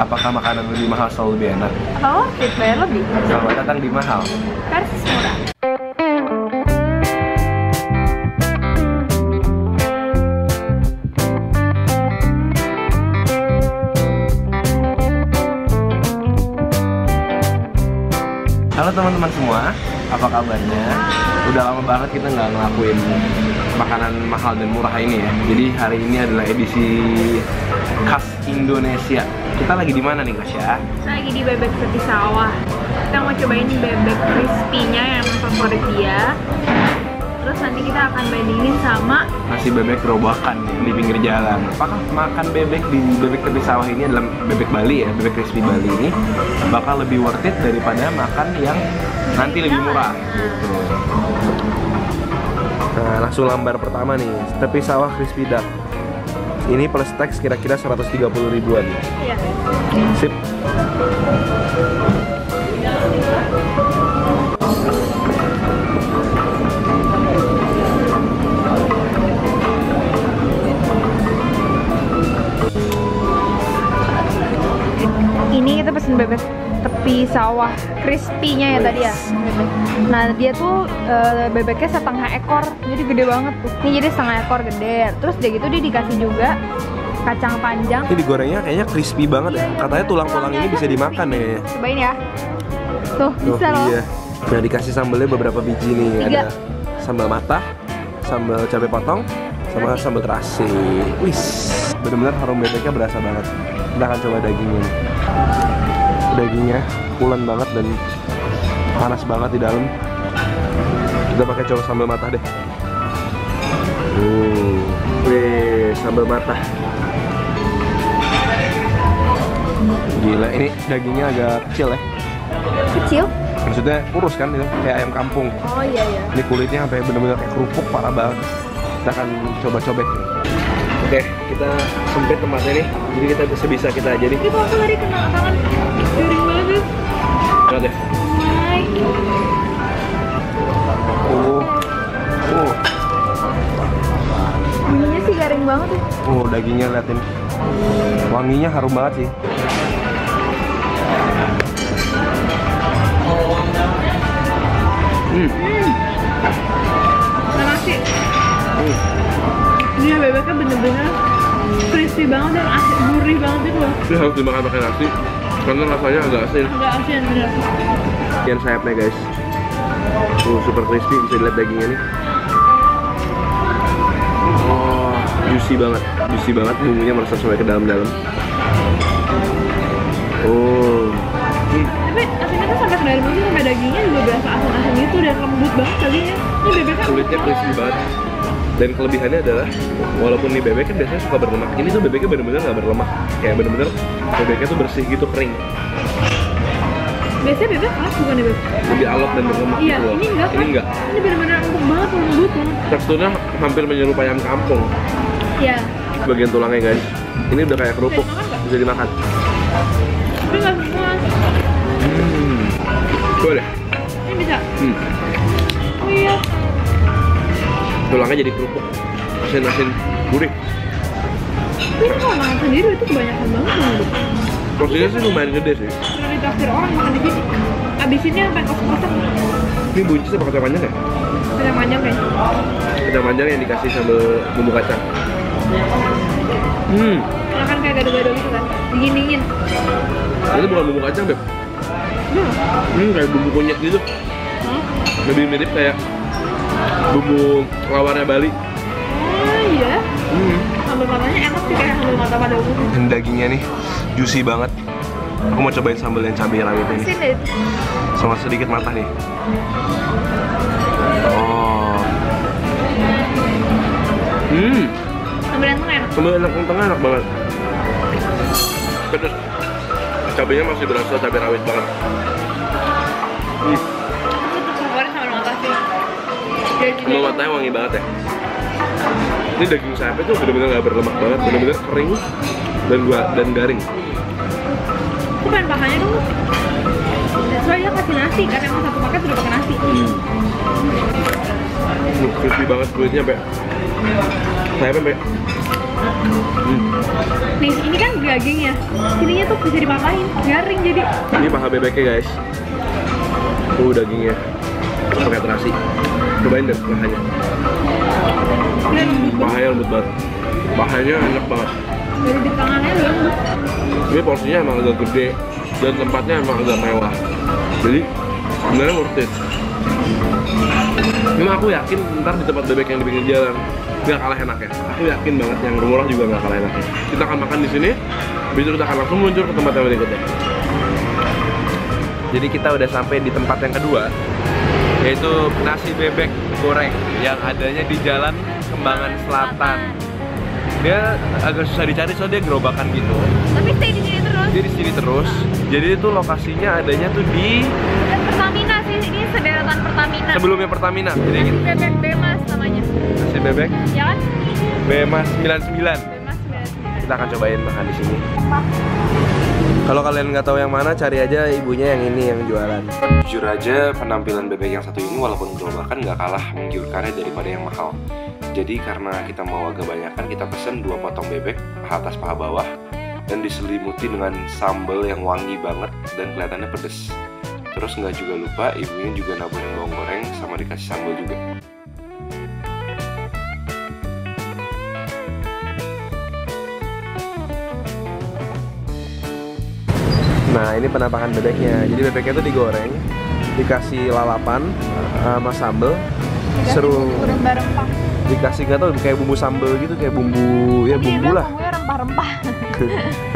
Apakah makanan lebih mahal selalu lebih enak? Oh, bayar lebih. Selamat datang di mahal. Versus murah. Halo teman-teman semua, apa kabarnya? Udah lama banget kita nggak ngelakuin makanan mahal dan murah ini ya. Jadi hari ini adalah edisi khas Indonesia. Kita lagi di mana nih, Kasya? Kita lagi di Bebek Tepi Sawah. Kita mau cobain bebek crispy-nya yang favorit dia. Terus nanti kita akan bandingin sama nasi bebek gerobakan di pinggir jalan. Apakah makan bebek di Bebek Tepi Sawah ini adalah bebek Bali ya, bebek crispy Bali ini bakal lebih worth it daripada makan yang nanti lebih murah gitu. Nah, langsung lambar pertama nih, Tepi Sawah Crispy Duck. Ini plus tax kira-kira 130 ribuan. Iya. Sip. Ini kita pesen bebek tepi sawah crispy-nya ya tadi ya. Nah dia tuh bebeknya setengah ekor, jadi gede banget tuh. Ini jadi setengah ekor gede. Terus dia gitu dia dikasih juga kacang panjang. Ini digorengnya kayaknya crispy banget ya. Katanya tulang-tulang ini bisa dimakan ya. Cobain ya. Tuh bisa loh. Iya. Nah dikasih sambelnya beberapa biji nih. 3. Ada sambal matah, sambal cabai potong, sama sambal terasi. Wis, benar-benar harum bebeknya berasa banget. Kita akan coba dagingnya. Dagingnya pulen banget dan panas banget di dalam. Kita pakai coba sambal matah deh. Wih, sambal matah. Gila, ini dagingnya agak kecil ya. Kecil? Maksudnya kurus kan, itu kayak ayam kampung. Oh iya iya. Ini kulitnya sampai bener-bener kayak kerupuk, parah banget. Kita akan coba cobek. Oke, kita sempit tempatnya nih, jadi kita bisa kita aja nih. Ini kok tadi kena tangan garing banget. Lihat deh. Hai. Bunyinya sih garing banget ya. Dagingnya liatin. Wanginya harum banget sih. Nasi. Ini bebeknya bener-bener crispy banget dan asin, gurih banget itu loh. Ini harus dimakan pakai nasi, karena rasanya agak asin. Agak asin bener. Bagian sayapnya guys. Super crispy, bisa dilihat dagingnya nih. Juicy banget, bumbunya meresap sampai ke dalam-dalam. Tapi asinnya tuh sampai ke dalam itu, sampai dagingnya juga berasa asin-asin gitu dan lembut banget dagingnya. Ini bebeknya kulitnya crispy banget. Dan kelebihannya adalah, walaupun nih bebek kan biasanya suka berlemak, ini tuh bebeknya bener-bener nggak berlemak. Kayak bener-bener bebeknya tuh bersih gitu, kering. Biasanya bebek keras bukan ya bebek? Lebih alot dan berlemak Iya, gitu loh. ini enggak kan? Ini enggak. Ini bener-bener empuk banget, lembut banget. Teksturnya hampir menyerupai ayam kampung. Iya. Bagian tulangnya guys, ini udah kayak kerupuk, bisa dimakan. Tapi nggak semua. Coba deh. Ini bisa. Oh iya. Tulangnya jadi kerupuk, asin-asin, gurih. Tapi ini kalau makan sendiri itu kebanyakan banget loh. Porsinya sih lumayan gede sih. Kalau ditraktir orang makan di sini, abisinnya sampai kosong-kosong. Ini buncis apa kacang panjang ya? Kacang panjang kayaknya. Kacang panjang yang dikasih sambal bumbu kacang. Karena kan kayak gado-gado gitu kan, diginiin. Itu bukan bumbu kacang, Beb. Kayak bumbu kunyit gitu. Lebih mirip kayak bumbu lawarnya Bali. Oh iya. Sambal matanya enak sih, kayak sambal mata pada umumnya. Dan dagingnya nih juicy banget. Aku mau cobain sambal yang cabai rawit ini. Asin deh. Sama sedikit matah nih. Sambal yang tengah enak. Sambal yang tengah enak banget. Pedas. Cabainya masih berasa cabai rawit banget. Aku tuh favorit sambal mata sih. Sambal matanya wangi banget ya. Ini daging sayapnya tuh bener-bener gak berlemak banget, bener-bener kering dan garing. Aku pengen pahanya dulu. That's why dia kasih nasi, kan emang satu paket udah pakai nasi. Crispy banget kulitnya, Be. Sayapnya, Be. Nih, ini kan dagingnya. Ininya tuh bisa dimakan, garing jadi. Ini paha bebeknya guys. Dagingnya. Pakai terasi. Cobain deh pahanya. Pahanya lembut banget. Pahanya enak banget. Dari di tangannya lembut. Ini porsinya emang agak gede dan tempatnya emang agak mewah. Jadi sebenarnya worth it. Memang aku yakin ntar di tempat bebek yang di pinggir jalan nggak kalah enaknya. Aku yakin banget yang murah juga nggak kalah enaknya. Kita akan makan di sini, habis itu kita akan langsung meluncur ke tempat yang berikutnya. Jadi kita udah sampai di tempat yang kedua, yaitu nasi bebek goreng yang adanya di Jalan Kembangan Selatan. Dia agak susah dicari soalnya dia gerobakan gitu. Tapi stay di sini terus. Dia di sini terus. Jadi itu lokasinya adanya tuh di Pertamina sih, ini sederetan Pertamina. sebelumnya Pertamina. Jadi Nasi gitu. bebek Bemas namanya. Nasi bebek Ya kan? Bemas 99. Bemas 99. Kita akan cobain makan di sini. Kalau kalian nggak tahu yang mana, cari aja ibunya yang ini yang jualan. Jujur aja, penampilan bebek yang satu ini walaupun gerobakan nggak kalah menggiurkannya daripada yang mahal. Jadi karena kita mau agak banyakan, kita pesen 2 potong bebek, paha atas paha bawah, dan diselimuti dengan sambal yang wangi banget dan kelihatannya pedes. Terus nggak juga lupa, ibunya juga naburin bawang goreng sama dikasih sambal juga. Nah, ini penampakan bebeknya. Jadi bebeknya itu digoreng, dikasih lalapan sama sambal, seru. Rempah-rempah. Dikasih nggak tahu kayak bumbu sambal gitu, kayak bumbu ya bumbu lah. Bumbunya rempah-rempah.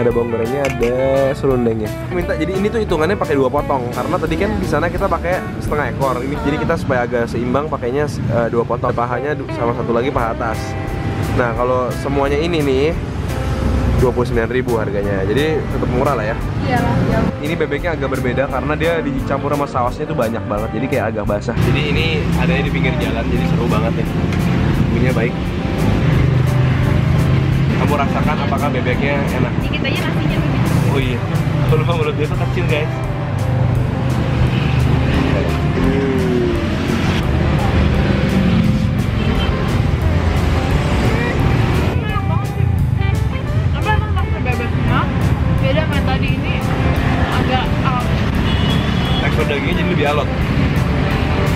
Ada bawang gorengnya, ada serundengnya. Minta jadi ini tuh hitungannya pakai 2 potong karena tadi kan di sana kita pakai setengah ekor. Ini jadi kita supaya agak seimbang pakainya 2 potong, pahanya sama satu lagi paha atas. Nah, kalau semuanya ini nih 29.000 harganya. Jadi tetap murah lah ya. Iyalah, jauh. Ini bebeknya agak berbeda karena dia dicampur sama sausnya tuh banyak banget. Jadi kayak agak basah. Jadi ini adanya di pinggir jalan, jadi seru banget nih. Bumbunya baik. Kamu rasakan apakah bebeknya enak? Dikit aja nasinya tuh. Oh iya, aku lupa mulut dia tuh kecil guys. Apa emang tekstur bebeknya beda sama yang tadi, ini agak Tekstur dagingnya jadi lebih alot.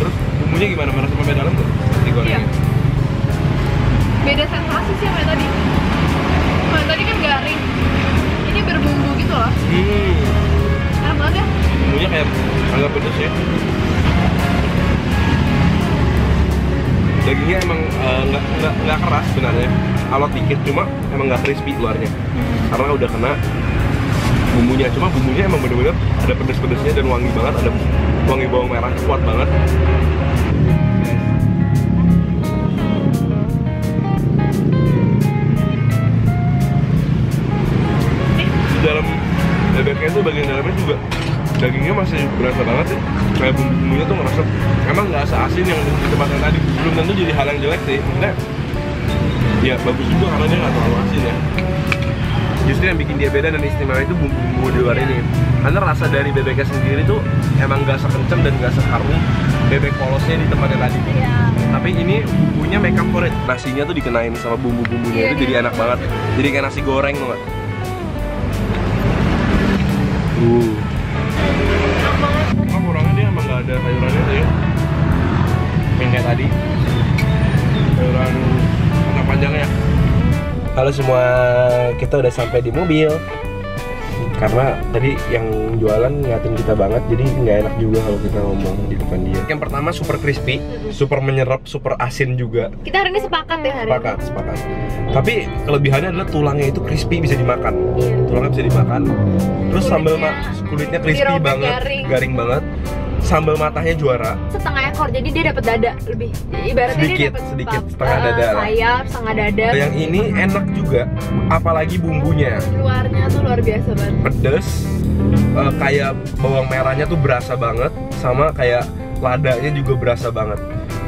Terus bumbunya gimana? Mana sampai dalam tuh? Digorengnya? Iya. Beda sensasi sih sama yang tadi. Sama yang tadi kan garing, ini berbumbu gitu loh. Enak banget ya. Bumbunya kayak agak pedes ya. Dagingnya emang nggak keras sebenarnya, alot dikit, cuma emang nggak crispy luarnya karena udah kena bumbunya. Cuma bumbunya emang bener-bener ada pedes-pedesnya dan wangi banget, ada wangi bawang merah kuat banget. Di dalam bebeknya tuh bagian dalamnya juga dagingnya masih berasa banget sih, kayak bumbu-bumbunya tuh ngerasa emang nggak se-asin yang di tempat yang tadi. Belum tentu jadi hal yang jelek sih, maksudnya ya bagus juga karena dia nggak terlalu asin ya. Justru yang bikin dia beda dan istimewa itu bumbu-bumbu di luar ini, karena rasa dari bebeknya sendiri tuh emang nggak sekenceng dan nggak seharum bebek polosnya di tempat yang tadi. Tapi ini bumbunya make up for it, nasinya tuh dikenain sama bumbu-bumbunya itu jadi enak banget, jadi kayak nasi goreng tuh nggak? Kurangnya dia emang nggak ada sayurannya sih yang kayak tadi, sayuran kacang panjangnya. Halo semua, kita udah sampai di mobil karena tadi yang jualan ngeliatin kita banget, jadi nggak enak juga kalau kita ngomong di depan dia. Yang pertama super crispy, super menyerap, super asin juga. Kita hari ini sepakat ya hari Sepakat. Tapi kelebihannya adalah tulangnya itu crispy, bisa dimakan. Tulangnya bisa dimakan. Terus sambal kulitnya crispy dirobek banget, garing banget. Sambal matanya juara. Setengah ekor, jadi dia dapat dada lebih. Ibaratnya Sedikit, dia sedikit, dapat setengah dada lah. sayap, setengah dada. Yang ini enak juga, apalagi bumbunya. Luarnya tuh luar biasa banget. Pedes, kayak bawang merahnya tuh berasa banget, sama kayak ladanya juga berasa banget.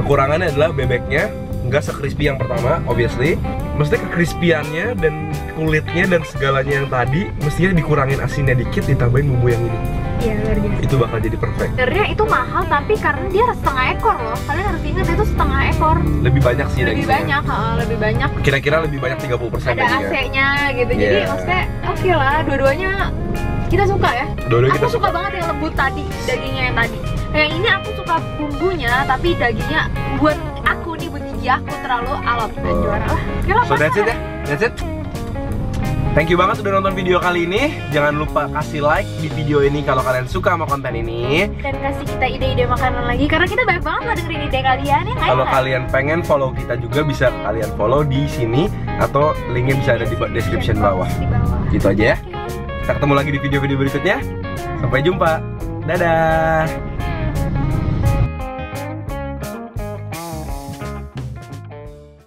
Kekurangannya adalah bebeknya nggak se-crispy yang pertama, obviously. Maksudnya kekrispiannya dan kulitnya dan segalanya yang tadi, mestinya dikurangin asinnya dikit, ditambahin bumbu yang ini. Iya, luar biasa. Itu bakal jadi perfect. Sebenarnya itu mahal, tapi karena dia setengah ekor loh. Kalian harus ingat itu setengah ekor. Lebih banyak sih Lebih dagingnya. banyak, lebih banyak. Kira-kira lebih banyak 30% Ada dagingnya. AC-nya gitu. Jadi Iya. maksudnya oke lah, dua-duanya kita suka ya. Dua-duanya Aku kita suka banget yang lembut tadi, dagingnya yang tadi. Nah, yang ini aku suka bumbunya, tapi dagingnya buat aku nih, buat gigi aku terlalu alot dan juara lah. Oke lah, So that's it ya, that's it. Thank you banget sudah nonton video kali ini. Jangan lupa kasih like di video ini kalau kalian suka sama konten ini. Dan kasih kita ide-ide makanan lagi, karena kita banyak banget lah dengerin ide kalian ya. Kalau kalian pengen follow kita juga bisa kalian follow di sini atau linknya bisa ada di description bawah. Di bawah. Gitu aja ya. Kita ketemu lagi di video-video berikutnya. Sampai jumpa. Dadah.